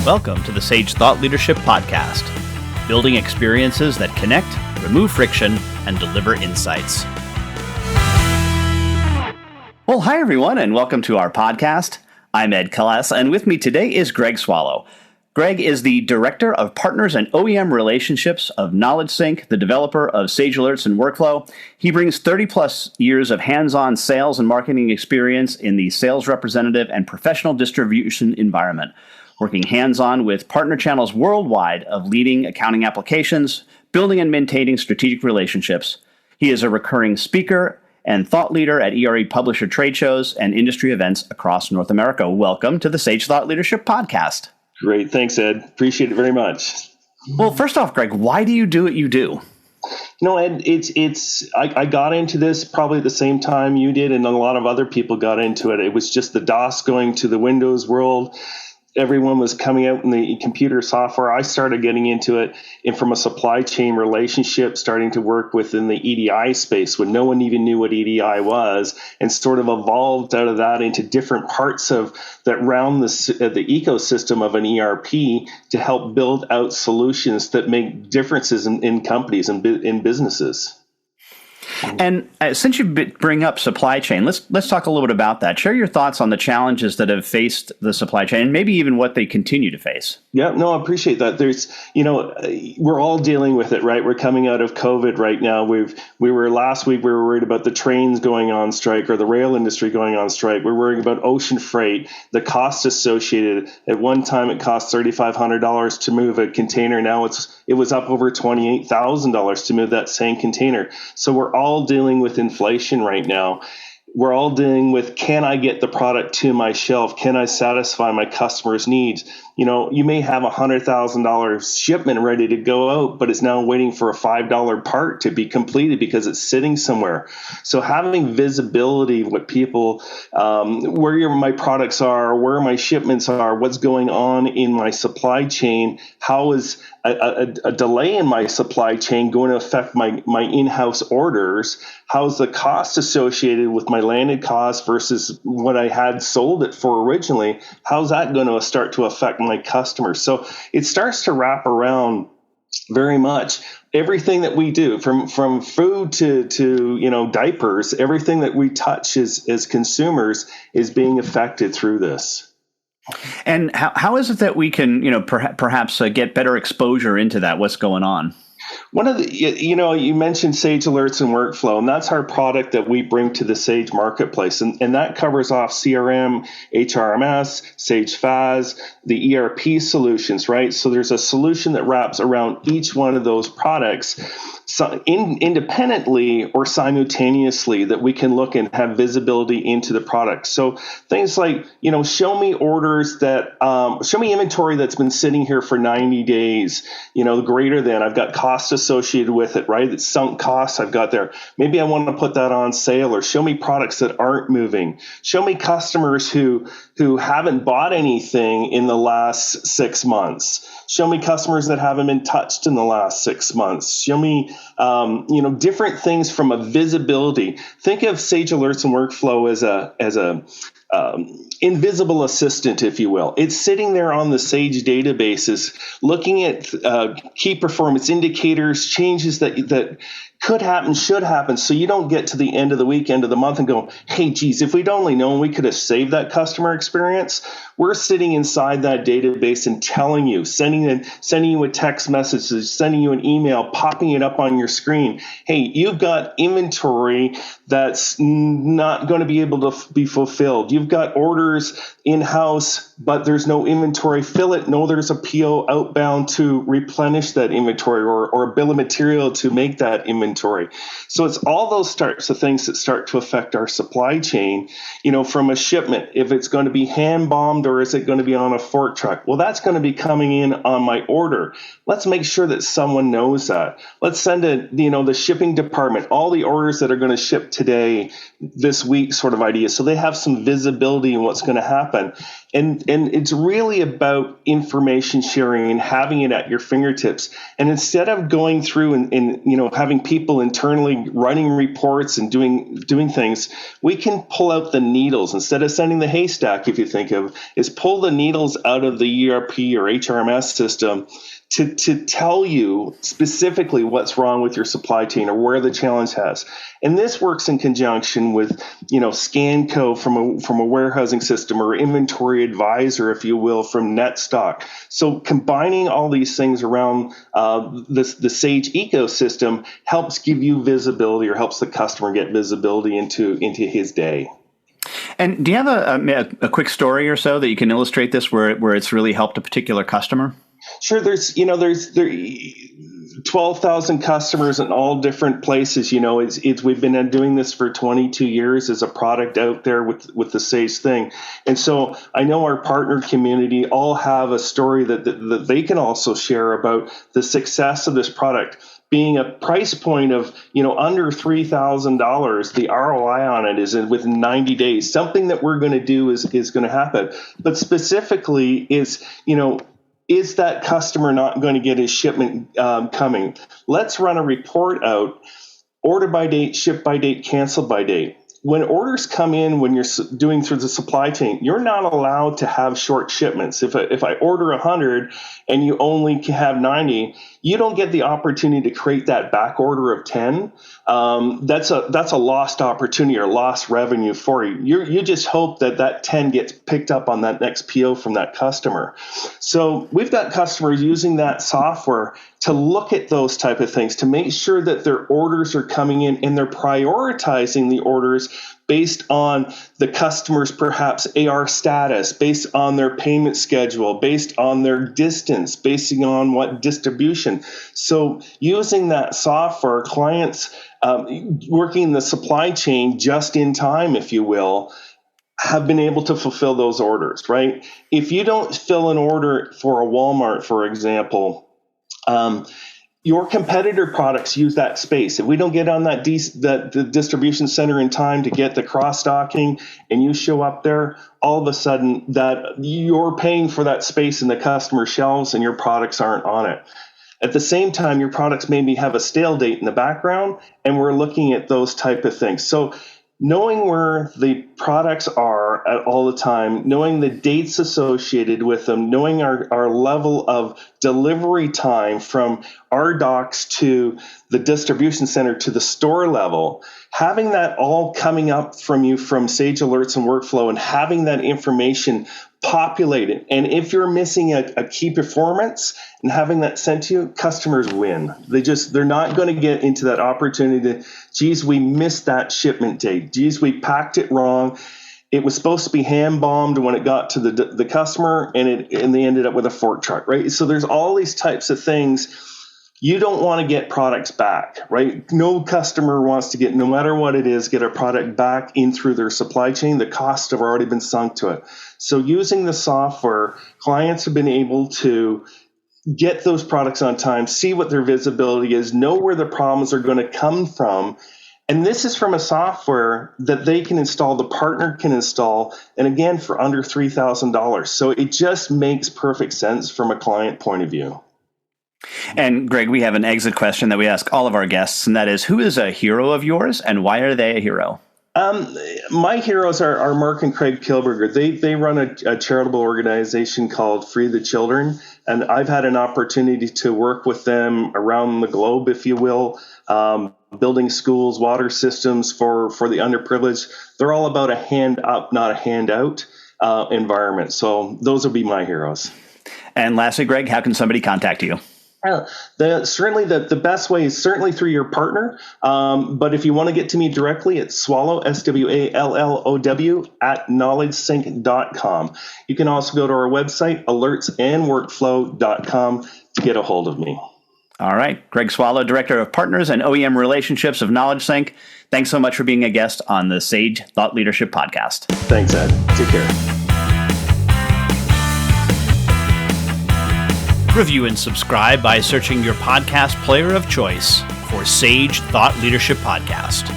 Welcome to the Sage Thought Leadership Podcast, building experiences that connect, remove friction, and deliver insights. Well, hi everyone, and welcome to our podcast. I'm Ed Kallas, and with me today is Greg Swallow. Greg is the Director of Partners and OEM Relationships of KnowledgeSync, the developer of Sage Alerts and Workflow. He brings 30-plus years of hands-on sales and marketing experience in the sales representative and professional distribution environment, working hands-on with partner channels worldwide of leading accounting applications, building and maintaining strategic relationships. He is a recurring speaker and thought leader at ERE publisher trade shows and industry events across North America. Welcome to the Sage Thought Leadership Podcast. Great. Thanks, Ed. Appreciate it very much. Well, first off, Greg, why do you do what you do? No, Ed, I got into this probably at the same time you did, and a lot of other people got into it. It was just the DOS going to the Windows world. Everyone was coming out in the computer software. I started getting into it and from a supply chain relationship, starting to work within the EDI space when no one even knew what EDI was, and sort of evolved out of that into different parts of that round the ecosystem of an ERP to help build out solutions that make differences in companies and in businesses. And since you bring up supply chain, let's talk a little bit about that. Share your thoughts on the challenges that have faced the supply chain, and maybe even what they continue to face. Yeah, no, I appreciate that. There's, we're all dealing with it, right? We're coming out of COVID right now. Last week we were worried about the trains going on strike or the rail industry going on strike. We're worrying about ocean freight, the cost associated. At one time, it cost $3,500 to move a container. Now it was up over $28,000 to move that same container. So we're all dealing with inflation right now. We're all dealing with, can I get the product to my shelf? Can I satisfy my customers' needs? You may have a $100,000 shipment ready to go out, but it's now waiting for a $5 part to be completed because it's sitting somewhere. So having visibility, what people, where my products are, where my shipments are, what's going on in my supply chain, how is a delay in my supply chain going to affect my in-house orders? How's the cost associated with my landed cost versus what I had sold it for originally? How's that going to start to affect my customers? So it starts to wrap around very much everything that we do, from food to diapers. Everything that we touch as consumers is being affected through this. And how is it that we can, perhaps get better exposure into that? What's going on? One of the, you mentioned Sage Alerts and Workflow, and that's our product that we bring to the Sage marketplace. And that covers off CRM, HRMS, Sage FAS, the ERP solutions, right? So there's a solution that wraps around each one of those products, so independently or simultaneously, that we can look and have visibility into the product. So things like, show me orders show me inventory that's been sitting here for 90 days, greater than, I've got costs associated with it, right? It's sunk costs I've got there. Maybe I want to put that on sale, or show me products that aren't moving. Show me customers who haven't bought anything in the last 6 months. Show me customers that haven't been touched in the last 6 months. Show me, different things from a visibility. Think of Sage Alerts and Workflow as a invisible assistant, if you will. It's sitting there on the Sage databases, looking at key performance indicators, changes that could happen, should happen, so you don't get to the end of the week, end of the month, and go, hey, geez, if we'd only known, we could have saved that customer experience. We're sitting inside that database and telling you, sending you a text message, sending you an email, popping it up on your screen. Hey, you've got inventory that's not going to be able to be fulfilled. You've got orders in-house, but there's no inventory. Fill it. No, there's a PO outbound to replenish that inventory, or a bill of material to make that inventory. So it's all those types of things that start to affect our supply chain, from a shipment, if it's going to be hand bombed or is it going to be on a fork truck? Well, that's going to be coming in on my order. Let's make sure that someone knows that. Let's send the shipping department all the orders that are going to ship today, this week sort of idea. So they have some visibility in what's going to happen. And it's really about information sharing and having it at your fingertips. And instead of going through and having people internally running reports and doing things, we can pull out the needles. Instead of sending the haystack, if you think of, is pull the needles out of the ERP or HRMS system to tell you specifically what's wrong with your supply chain or where the challenge has. And this works in conjunction with, ScanCo from a warehousing system or Inventory Advisor, if you will, from NetStock. So combining all these things around the Sage ecosystem helps give you visibility or helps the customer get visibility into his day. And do you have a quick story or so that you can illustrate this where it's really helped a particular customer? Sure. There's 12,000 customers in all different places. We've been doing this for 22 years as a product out there with the Sage thing. And so I know our partner community all have a story that they can also share about the success of this product. Being a price point of, under $3,000, the ROI on it is within 90 days. Something that we're going to do is going to happen. But specifically is that customer not going to get his shipment coming? Let's run a report out, order by date, ship by date, cancel by date. When orders come in, when you're doing through the supply chain, you're not allowed to have short shipments. If I order 100 and you only have 90, you don't get the opportunity to create that back order of 10. That's a lost opportunity or lost revenue for you. You just hope that 10 gets picked up on that next PO from that customer. So we've got customers using that software to look at those type of things, to make sure that their orders are coming in and they're prioritizing the orders based on the customer's perhaps AR status, based on their payment schedule, based on their distance, based on what distribution. So using that software, clients working in the supply chain just in time, if you will, have been able to fulfill those orders, right? If you don't fill an order for a Walmart, for example, your competitor products use that space. If we don't get on the distribution center in time to get the cross-docking and you show up there, all of a sudden that you're paying for that space in the customer shelves and your products aren't on it. At the same time, your products maybe have a stale date in the background, and we're looking at those type of things. So knowing where the products are at all the time, knowing the dates associated with them, knowing our level of delivery time from our docks to the distribution center to the store level, having that all coming up from you from Sage Alerts and Workflow and having that information populated. And if you're missing a key performance and having that sent to you, customers win. They're not going to get into that opportunity to, geez, we missed that shipment date. Geez, we packed it wrong. It was supposed to be hand bombed when it got to the customer, and they ended up with a fork truck, right? So there's all these types of things. You don't want to get products back, right? No customer wants to no matter what it is, get a product back in through their supply chain. The costs have already been sunk to it. So using the software, clients have been able to get those products on time, see what their visibility is, know where the problems are going to come from. And this is from a software that they can install, the partner can install, and again, for under $3,000. So it just makes perfect sense from a client point of view. And Greg, we have an exit question that we ask all of our guests, and that is, who is a hero of yours and why are they a hero? My heroes are Mark and Craig Kilberger. They run a charitable organization called Free the Children, and I've had an opportunity to work with them around the globe, if you will, building schools, water systems for the underprivileged. They're all about a hand up, not a handout environment. So those would be my heroes. And lastly, Greg, how can somebody contact you? Certainly the best way is certainly through your partner. But if you want to get to me directly, it's Swallow, SWALLOW, at knowledgesync.com. You can also go to our website, alertsandworkflow.com, to get a hold of me. All right. Greg Swallow, Director of Partners and OEM Relationships of KnowledgeSync. Thanks so much for being a guest on the Sage Thought Leadership Podcast. Thanks, Ed. Take care. Review and subscribe by searching your podcast player of choice for Sage Thought Leadership Podcast.